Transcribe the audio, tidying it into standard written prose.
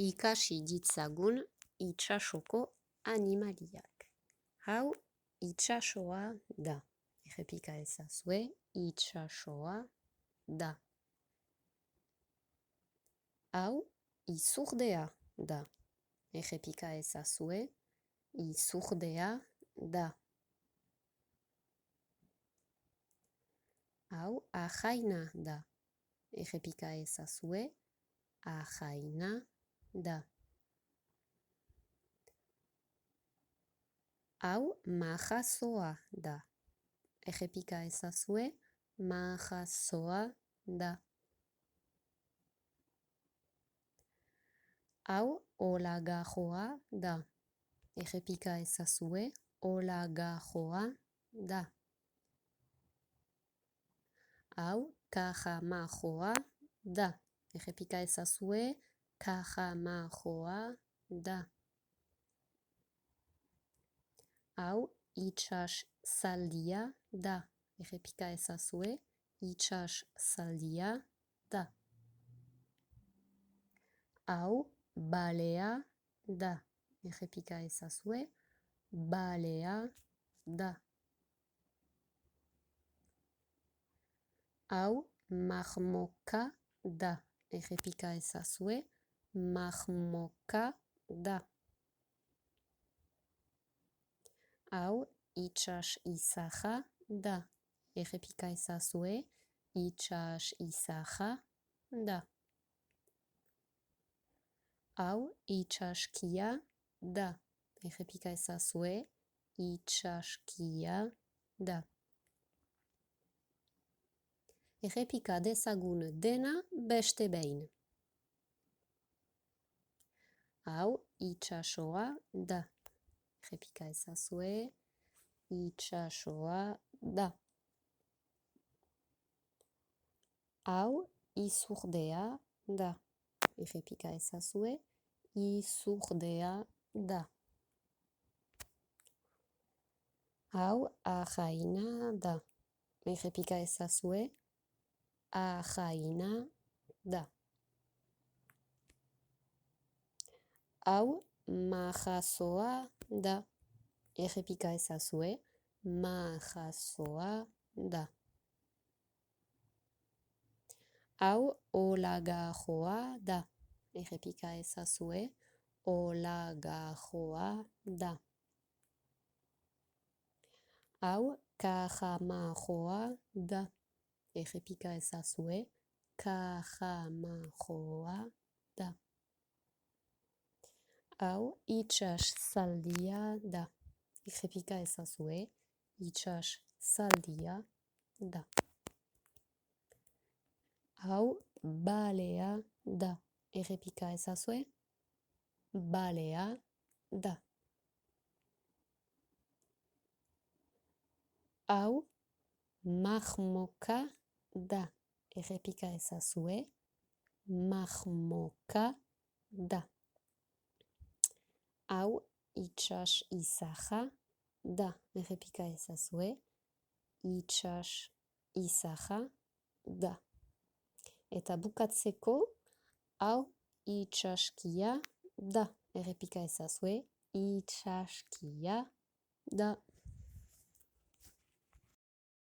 Ikasi ditzagun itsasoko animaliak. Hau itsasoa da. Errepika ezazue, itsasoa da. Hau izurdea da. Errepika ezazue, izurdea da. Hau ahaina da. Errepika ezazue, ahaina da. Hau majazoa da. Errepika ezazue, majazoa da. Hau olagarroa da. Errepika ezazue, olagarroa da. Hau karramarroa da. Errepika ezazue, karramarroa da. Hau itsasaldia da. Errepika ezazue, itsasaldia da. Hau balea da. Errepika ezazue, balea da. Hau marmoka da. Errepika ezazue, marmoka da. Hau itsas-izarra da. Errepika ezazue, itsas-izarra da. Hau itsaskia da. Errepika ezazue, itsaskia da. Errepika dezagun dena beste behin. Hau itsasoa da. Errepika ezazue, itsasoa da. Hau izurdea da. Errepika ezazue, izurdea da. Hau ahaina da. Errepika ezazue, ahaina da. Hau majazoa da. Errepika ezazue, majazoa da. Hau olagarroa da. Errepika ezazue, olagarroa da. Hau karramarroa da. Errepika ezazue, karramarroa da. Hau itsasaldia da. Errepika ezazue, itsasaldia da. Hau balea da. Errepika ezazue, balea da. Hau marmoka da. Errepika ezazue, marmoka da. Hau itsas-izarra da. Errepika ezazue, itsas-izarra da. Eta bukatzeko, hau itsaskia da. Errepika ezazue, itsaskia da.